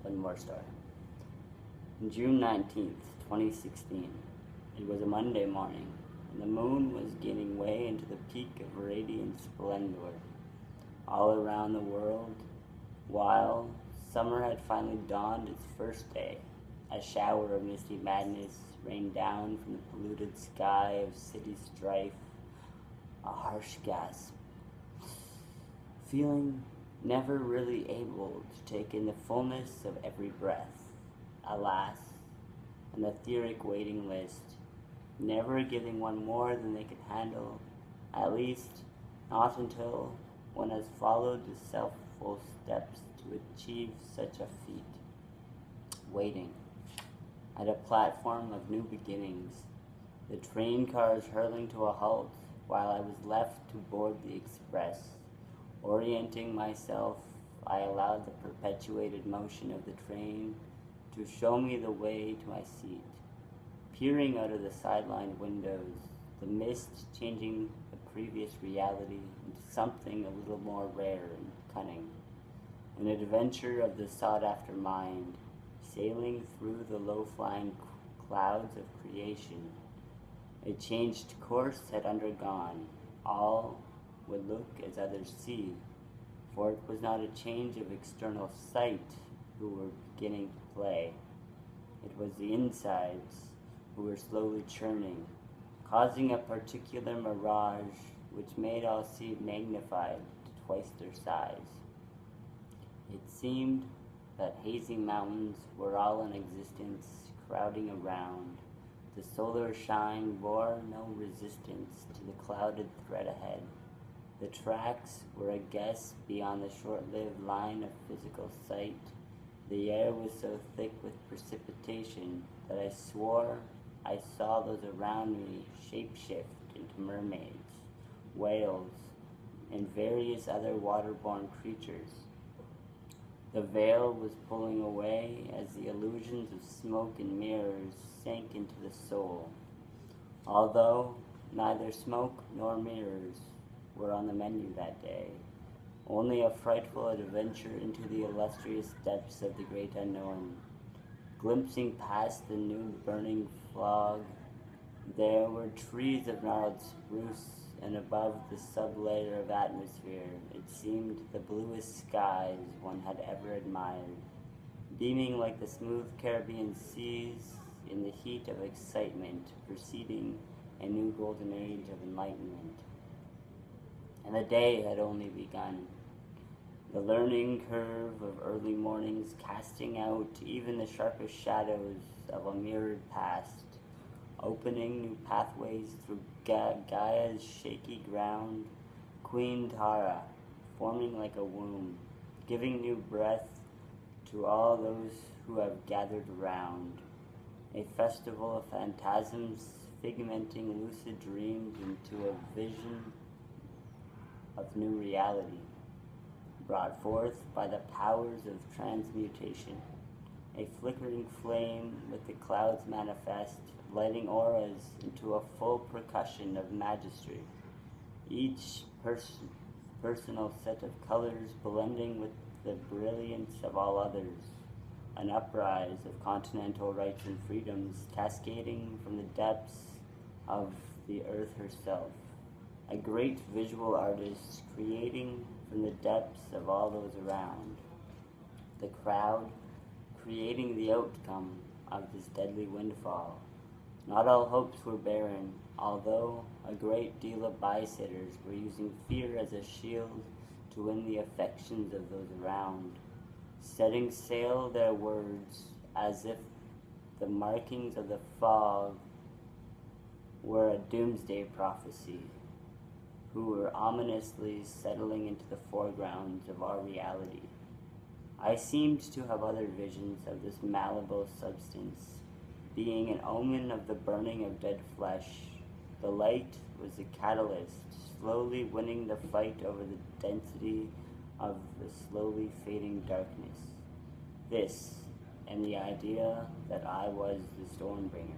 one more story. June 19th, 2016. It was a Monday morning, and the moon was getting way into the peak of radiant splendor all around the world, while summer had finally dawned its first day. A shower of misty madness rained down from the polluted sky of city strife, a harsh gasp, feeling never really able to take in the fullness of every breath. Alas, an etheric waiting list, never giving one more than they could handle, at least not until one has followed the selfful steps to achieve such a feat. Waiting at a platform of new beginnings, the train cars hurtling to a halt while I was left to board the express. Orienting myself, I allowed the perpetuated motion of the train to show me the way to my seat. Peering out of the sidelined windows, the mist changing the previous reality into something a little more rare and cunning. An adventure of the sought-after mind, sailing through the low-flying clouds of creation. A changed course had undergone. All would look as others see, for it was not a change of external sight who were beginning to play. It was the insides who were slowly churning, causing a particular mirage which made all seem magnified to twice their size. It seemed that hazy mountains were all in existence, crowding around. The solar shine bore no resistance to the clouded thread ahead. The tracks were a guess beyond the short-lived line of physical sight. The air was so thick with precipitation that I swore I saw those around me shapeshift into mermaids, whales, and various other waterborne creatures. The veil was pulling away as the illusions of smoke and mirrors sank into the soul. Although neither smoke nor mirrors were on the menu that day, only a frightful adventure into the illustrious depths of the great unknown. Glimpsing past the new burning fog, there were trees of gnarled spruce, and above the sublayer of atmosphere, it seemed the bluest skies one had ever admired, beaming like the smooth Caribbean seas in the heat of excitement preceding a new golden age of enlightenment. And the day had only begun. The learning curve of early mornings casting out even the sharpest shadows of a mirrored past, opening new pathways through Gaia's shaky ground, Queen Tara forming like a womb, giving new breath to all those who have gathered around. A festival of phantasms figmenting lucid dreams into a vision of new reality, brought forth by the powers of transmutation. A flickering flame with the clouds manifest, lighting auras into a full percussion of majesty, each personal set of colors blending with the brilliance of all others, an uprise of continental rights and freedoms cascading from the depths of the earth herself, a great visual artist creating from the depths of all those around, the crowd creating the outcome of this deadly windfall. Not all hopes were barren, although a great deal of bystanders were using fear as a shield to win the affections of those around, setting sail their words as if the markings of the fog were a doomsday prophecy, who were ominously settling into the foregrounds of our reality. I seemed to have other visions of this malleable substance, being an omen of the burning of dead flesh. The light was the catalyst, slowly winning the fight over the density of the slowly fading darkness. This, and the idea that I was the Stormbringer,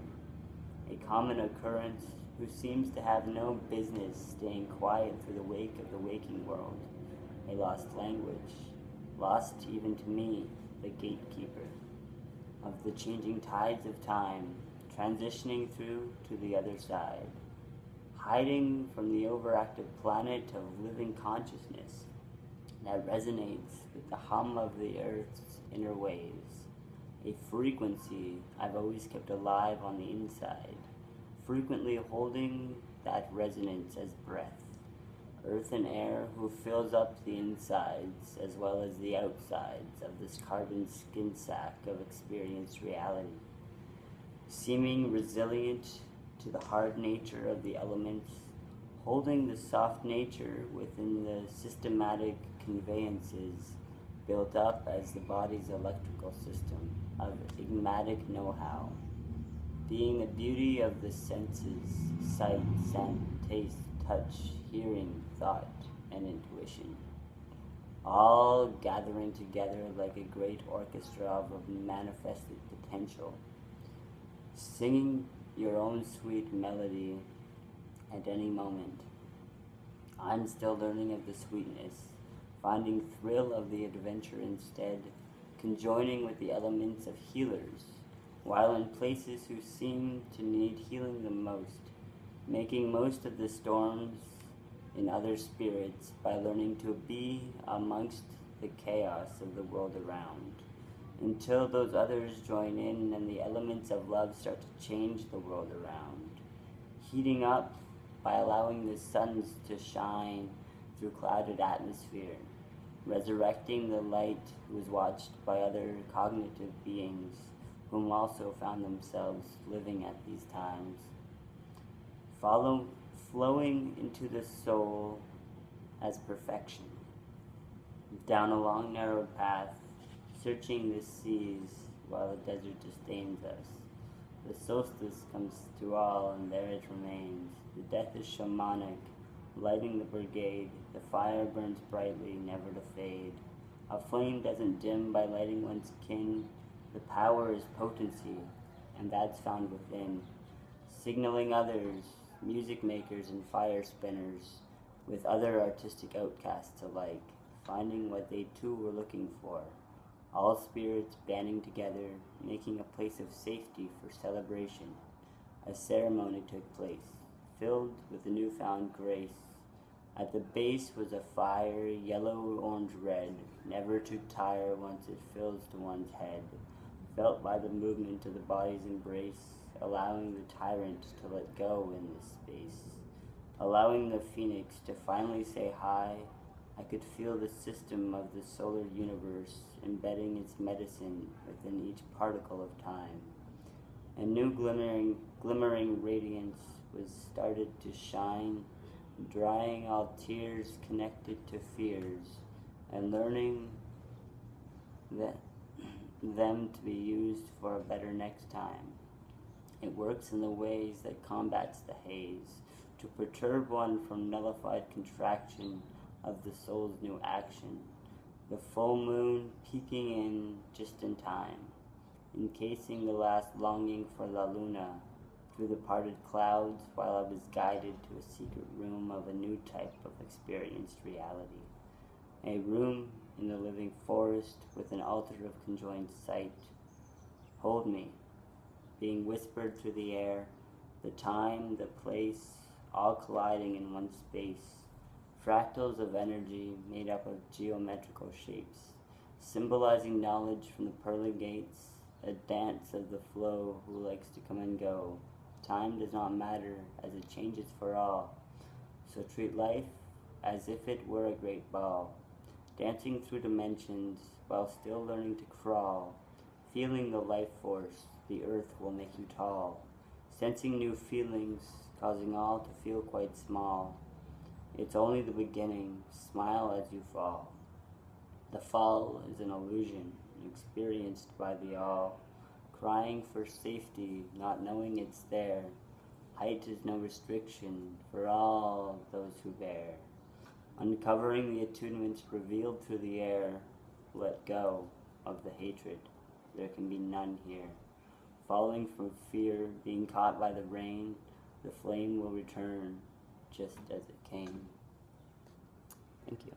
a common occurrence who seems to have no business staying quiet through the wake of the waking world, a lost language, lost even to me, the gatekeeper of the changing tides of time, transitioning through to the other side, hiding from the overactive planet of living consciousness that resonates with the hum of the earth's inner waves, a frequency I've always kept alive on the inside, frequently holding that resonance as breath, earth and air who fills up the insides as well as the outsides of this carbon skin sack of experienced reality, seeming resilient to the hard nature of the elements, holding the soft nature within the systematic conveyances built up as the body's electrical system of enigmatic know-how, being the beauty of the senses, sight, scent, taste, touch, hearing, thought, and intuition, all gathering together like a great orchestra of manifested potential, singing your own sweet melody at any moment. I'm still learning of the sweetness, finding thrill of the adventure instead, conjoining with the elements of healers, while in places who seem to need healing the most, making most of the storms in other spirits by learning to be amongst the chaos of the world around, until those others join in and the elements of love start to change the world around, heating up by allowing the suns to shine through clouded atmosphere, resurrecting the light who is watched by other cognitive beings whom also found themselves living at these times, flowing into the soul as perfection, down a long narrow path, searching the seas while the desert disdains us. The solstice comes to all, and there it remains. The death is shamanic, lighting the brigade. The fire burns brightly, never to fade. A flame doesn't dim by lighting one's kin. The power is potency, and that's found within, signaling others, music makers and fire spinners, with other artistic outcasts alike, finding what they too were looking for. All spirits banding together, making a place of safety for celebration. A ceremony took place, filled with a newfound grace. At the base was a fire, yellow, orange, red, never to tire once it fills to one's head, felt by the movement of the body's embrace, allowing the tyrant to let go in this space, allowing the phoenix to finally say hi. I could feel the system of the solar universe embedding its medicine within each particle of time. A new glimmering radiance was started to shine, drying all tears connected to fears, and learning them to be used for a better next time. It works in the ways that combats the haze, to perturb one from nullified contraction of the soul's new action, the full moon peeking in just in time, encasing the last longing for La Luna through the parted clouds while I was guided to a secret room of a new type of experienced reality, a room in the living forest with an altar of conjoined sight. Hold me, being whispered through the air, the time, the place, all colliding in one space, fractals of energy made up of geometrical shapes, symbolizing knowledge from the pearly gates, a dance of the flow who likes to come and go. Time does not matter as it changes for all, so treat life as if it were a great ball, dancing through dimensions while still learning to crawl, feeling the life force, the earth will make you tall, sensing new feelings, causing all to feel quite small. It's only the beginning, smile as you fall. The fall is an illusion, experienced by the all, crying for safety, not knowing it's there. Height is no restriction for all those who bear. Uncovering the attunements revealed through the air, let go of the hatred, there can be none here. Falling from fear, being caught by the rain, the flame will return just as it came. Thank you.